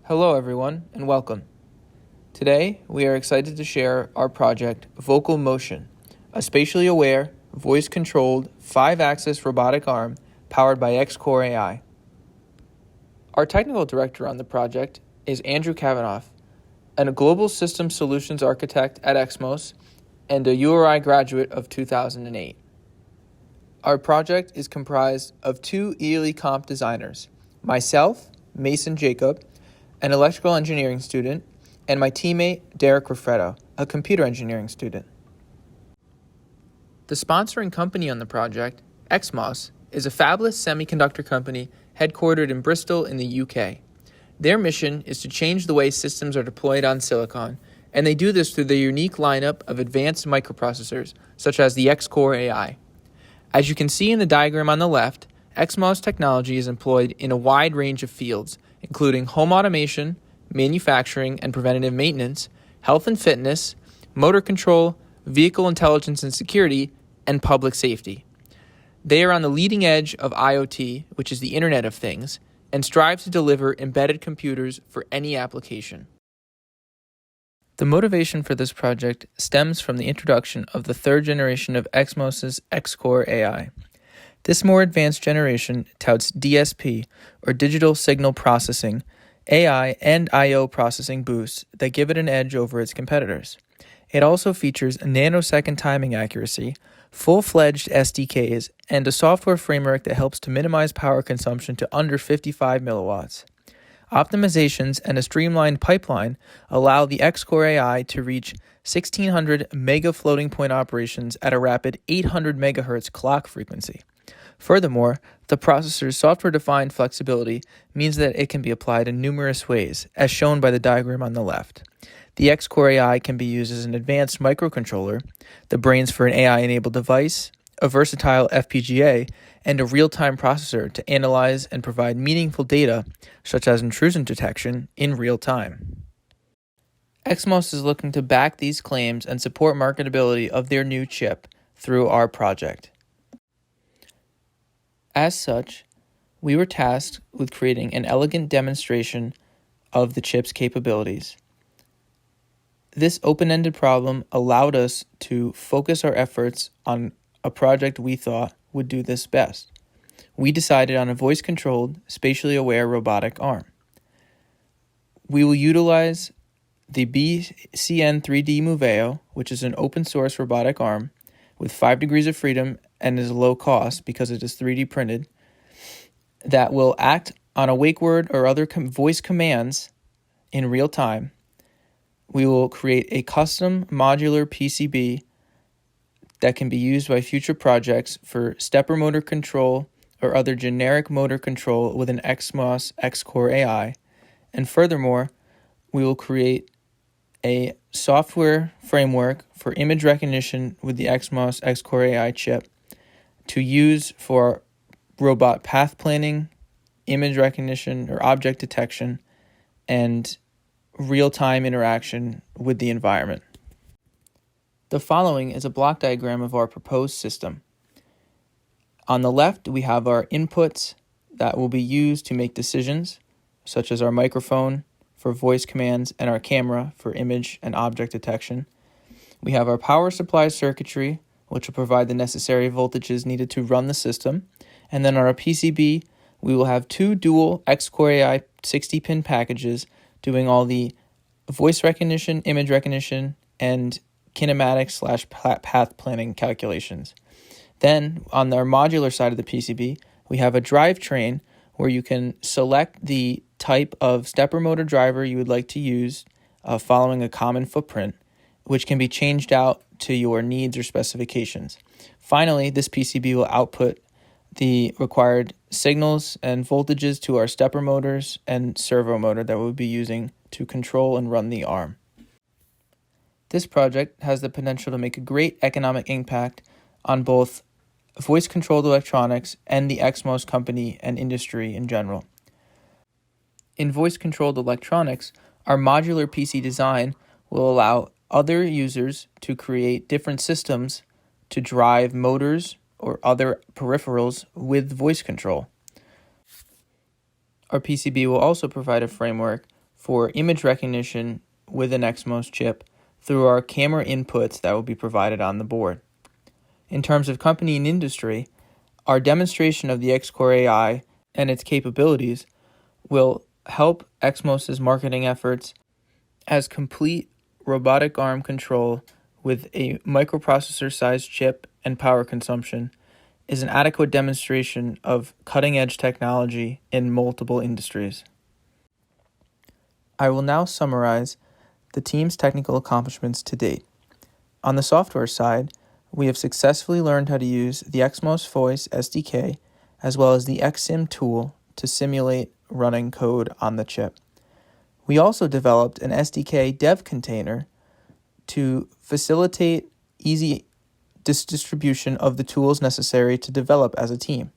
Hello everyone and welcome. Today we are excited to share our project Vocal Motion, a spatially aware, voice-controlled, 5-axis robotic arm powered by X-Core AI. Our technical director on the project is Andrew Kavanaugh, and a global system solutions architect at XMOS and a URI graduate of 2008. Our project is comprised of 2 ELECOMP designers, myself, Mason Jacob, an electrical engineering student, and my teammate, Derek Raffretto, a computer engineering student. The sponsoring company on the project, XMOS, is a fabless semiconductor company headquartered in Bristol in the UK. Their mission is to change the way systems are deployed on silicon, and they do this through their unique lineup of advanced microprocessors, such as the X-Core AI. As you can see in the diagram on the left, XMOS technology is employed in a wide range of fields, including home automation, manufacturing and preventative maintenance, health and fitness, motor control, vehicle intelligence and security, and public safety. They are on the leading edge of IoT, which is the Internet of Things, and strive to deliver embedded computers for any application. The motivation for this project stems from the introduction of the third generation of XMOS's X-Core AI. This more advanced generation touts DSP, or Digital Signal Processing, AI and I/O processing boosts that give it an edge over its competitors. It also features nanosecond timing accuracy, full-fledged SDKs, and a software framework that helps to minimize power consumption to under 55 milliwatts. Optimizations and a streamlined pipeline allow the X-Core AI to reach 1600 mega floating point operations at a rapid 800 megahertz clock frequency. Furthermore, the processor's software-defined flexibility means that it can be applied in numerous ways, as shown by the diagram on the left. The X-Core AI can be used as an advanced microcontroller, the brains for an AI-enabled device, a versatile FPGA, and a real-time processor to analyze and provide meaningful data, such as intrusion detection, in real time. XMOS is looking to back these claims and support marketability of their new chip through our project. As such, we were tasked with creating an elegant demonstration of the chip's capabilities. This open-ended problem allowed us to focus our efforts on a project we thought would do this best. We decided on a voice-controlled, spatially aware robotic arm. We will utilize the BCN3D Moveo, which is an open-source robotic arm with 5 degrees of freedom and is low cost because it is 3D printed, that will act on a wake word or other voice commands in real time. We will create a custom modular PCB that can be used by future projects for stepper motor control or other generic motor control with an XMOS X-Core AI. And furthermore, we will create a software framework for image recognition with the XMOS X-Core AI chip to use for robot path planning, image recognition or object detection, and real-time interaction with the environment. The following is a block diagram of our proposed system. On the left, we have our inputs that will be used to make decisions, such as our microphone for voice commands and our camera for image and object detection. We have our power supply circuitry, which will provide the necessary voltages needed to run the system. And then on our PCB, we will have 2 dual X-Core AI 60-pin packages doing all the voice recognition, image recognition, and kinematic/path planning calculations. Then, on our modular side of the PCB, we have a drivetrain where you can select the type of stepper motor driver you would like to use following a common footprint, which can be changed out to your needs or specifications. Finally, this PCB will output the required signals and voltages to our stepper motors and servo motor that we'll be using to control and run the arm. This project has the potential to make a great economic impact on both voice-controlled electronics and the XMOS company and industry in general. In voice-controlled electronics, our modular PC design will allow other users to create different systems to drive motors or other peripherals with voice control. Our PCB will also provide a framework for image recognition with an XMOS chip through our camera inputs that will be provided on the board. In terms of company and industry, our demonstration of the X-Core AI and its capabilities will help XMOS's marketing efforts as complete robotic arm control with a microprocessor-sized chip and power consumption is an adequate demonstration of cutting-edge technology in multiple industries. I will now summarize the team's technical accomplishments to date. On the software side, we have successfully learned how to use the XMOS Voice SDK as well as the XSIM tool to simulate running code on the chip. We also developed an SDK dev container to facilitate easy distribution of the tools necessary to develop as a team.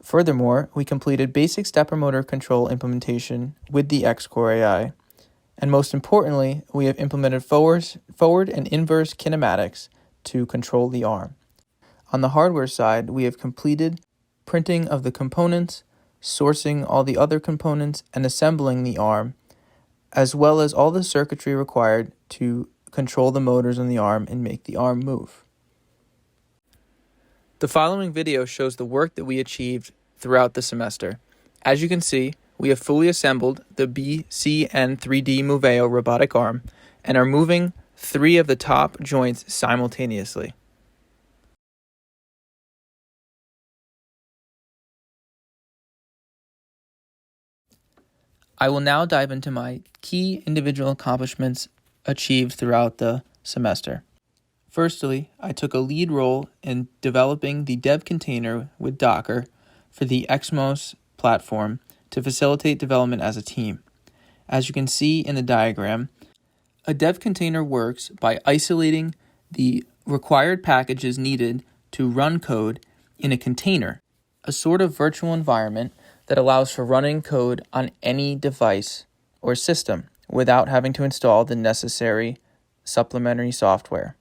Furthermore, we completed basic stepper motor control implementation with the X-Core AI, and most importantly, we have implemented forward and inverse kinematics to control the arm. On the hardware side, we have completed printing of the components, sourcing all the other components, and assembling the arm, as well as all the circuitry required to control the motors on the arm and make the arm move. The following video shows the work that we achieved throughout the semester. As you can see, we have fully assembled the BCN3D Moveo robotic arm and are moving 3 of the top joints simultaneously. I will now dive into my key individual accomplishments achieved throughout the semester. Firstly, I took a lead role in developing the dev container with Docker for the XMOS platform to facilitate development as a team. As you can see in the diagram, a dev container works by isolating the required packages needed to run code in a container, a sort of virtual environment that allows for running code on any device or system without having to install the necessary supplementary software.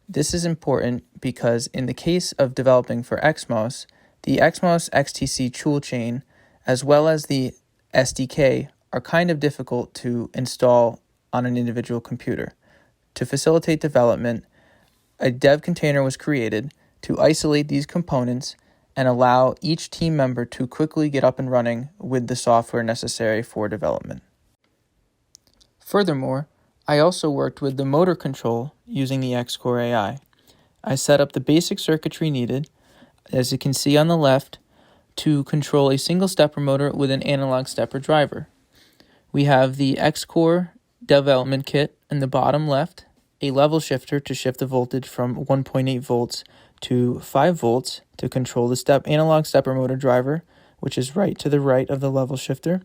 This is important because in the case of developing for XMOS, the XMOS XTC toolchain as well as the SDK are kind of difficult to install on an individual computer. To facilitate development, a dev container was created to isolate these components and allow each team member to quickly get up and running with the software necessary for development. Furthermore, I also worked with the motor control using the X-Core AI. I set up the basic circuitry needed, as you can see on the left, to control a single stepper motor with an analog stepper driver. We have the X-Core development kit in the bottom left, a level shifter to shift the voltage from 1.8 volts to 5 volts to control the analog stepper motor driver, which is right to the right of the level shifter.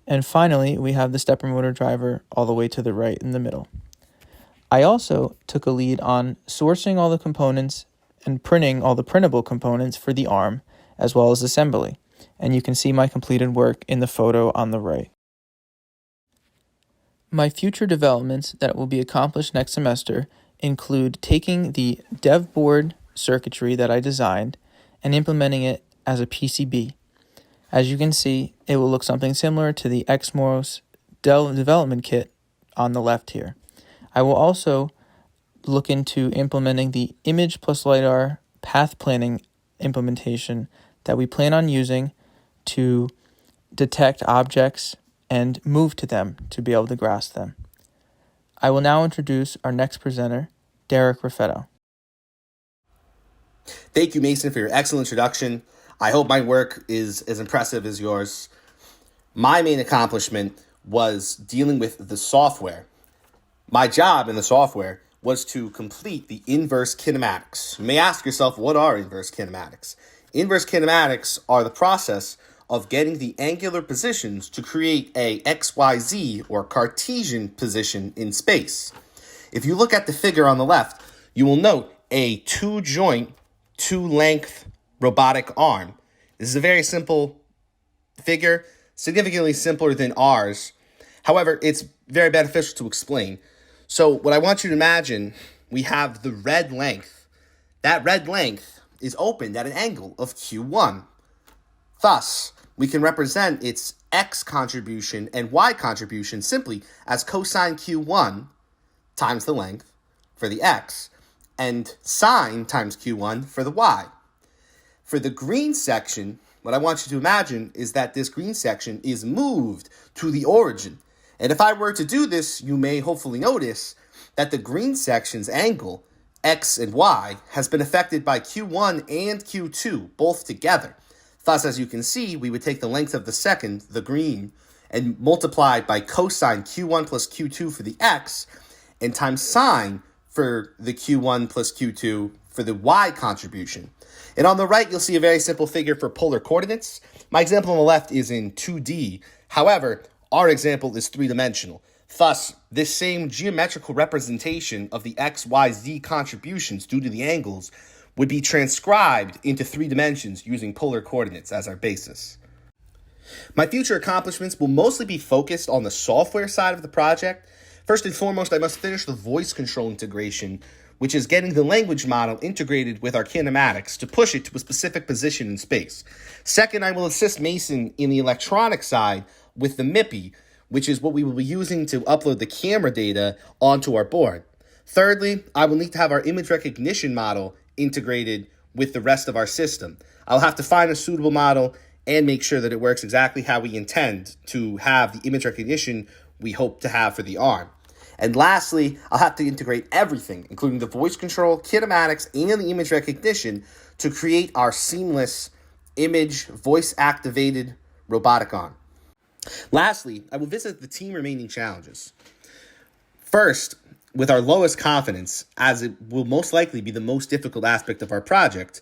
And finally, we have the stepper motor driver all the way to the right in the middle. I also took a lead on sourcing all the components and printing all the printable components for the arm, as well as assembly. And you can see my completed work in the photo on the right. My future developments that will be accomplished next semester include taking the dev board circuitry that I designed and implementing it as a PCB. As you can see, it will look something similar to the XMOS development kit on the left here. I will also look into implementing the image plus LiDAR path planning implementation that we plan on using to detect objects and move to them to be able to grasp them. I will now introduce our next presenter, Derek Raffetto. Thank you, Mason, for your excellent introduction. I hope my work is as impressive as yours. My main accomplishment was dealing with the software. My job in the software was to complete the inverse kinematics. You may ask yourself, what are inverse kinematics? Inverse kinematics are the process of getting the angular positions to create a XYZ or Cartesian position in space. If you look at the figure on the left, you will note a 2-joint, 2-length robotic arm. This is a very simple figure, significantly simpler than ours. However, it's very beneficial to explain. So what I want you to imagine, we have the red length. That red length is opened at an angle of Q1. Thus, we can represent its X contribution and Y contribution simply as cosine Q1 times the length for the X and sine times Q1 for the Y. For the green section, what I want you to imagine is that this green section is moved to the origin. And if I were to do this, you may hopefully notice that the green section's angle, X and Y, has been affected by Q1 and Q2, both together. Thus, as you can see, we would take the length of the second, the green, and multiply by cosine Q1 plus Q2 for the X, and times sine for the Q1 plus Q2 for the Y contribution. And on the right, you'll see a very simple figure for polar coordinates. My example on the left is in 2D. However, our example is three-dimensional. Thus, this same geometrical representation of the X, Y, Z contributions due to the angles would be transcribed into 3 dimensions using polar coordinates as our basis. My future accomplishments will mostly be focused on the software side of the project. First and foremost, I must finish the voice control integration, which is getting the language model integrated with our kinematics to push it to a specific position in space. Second, I will assist Mason in the electronic side with the MIPI, which is what we will be using to upload the camera data onto our board. Thirdly, I will need to have our image recognition model integrated with the rest of our system. I'll have to find a suitable model and make sure that it works exactly how we intend to have the image recognition we hope to have for the arm. And lastly, I'll have to integrate everything, including the voice control, kinematics, and the image recognition to create our seamless image voice-activated robotic arm. Lastly, I will visit the team remaining challenges. First, with our lowest confidence, as it will most likely be the most difficult aspect of our project,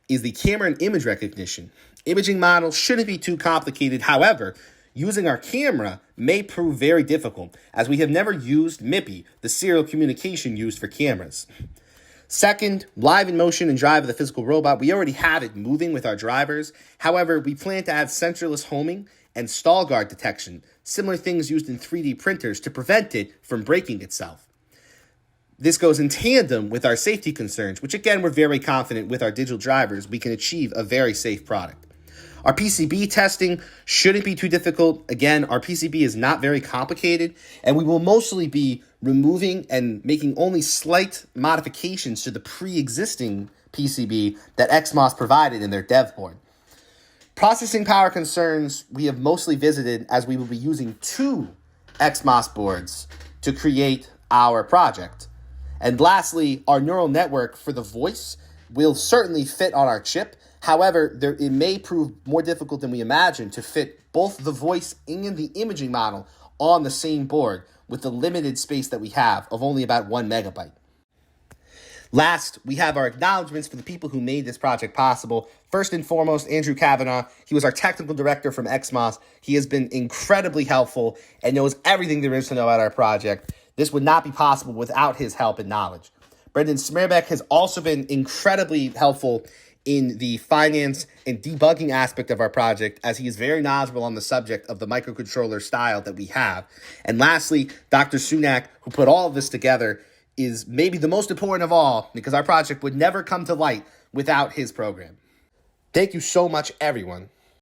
is the camera and image recognition. Imaging models shouldn't be too complicated. However, using our camera may prove very difficult, as we have never used MIPI, the serial communication used for cameras. Second, live in motion and drive of the physical robot. We already have it moving with our drivers. However, we plan to add centerless homing and stall guard detection, similar things used in 3D printers to prevent it from breaking itself. This goes in tandem with our safety concerns, which again, we're very confident with our digital drivers, we can achieve a very safe product. Our PCB testing shouldn't be too difficult. Again, our PCB is not very complicated, and we will mostly be removing and making only slight modifications to the pre-existing PCB that XMOS provided in their dev board. Processing power concerns we have mostly visited, as we will be using 2 XMOS boards to create our project. And lastly, our neural network for the voice will certainly fit on our chip. However, it may prove more difficult than we imagined to fit both the voice and the imaging model on the same board with the limited space that we have of only about 1 megabyte. Last, we have our acknowledgments for the people who made this project possible. First and foremost, Andrew Kavanaugh. He was our technical director from XMOS. He has been incredibly helpful and knows everything there is to know about our project. This would not be possible without his help and knowledge. Brendan Smerbeck has also been incredibly helpful in the finance and debugging aspect of our project, as he is very knowledgeable on the subject of the microcontroller style that we have. And lastly, Dr. Sunak, who put all of this together, is maybe the most important of all, because our project would never come to light without his program. Thank you so much, everyone.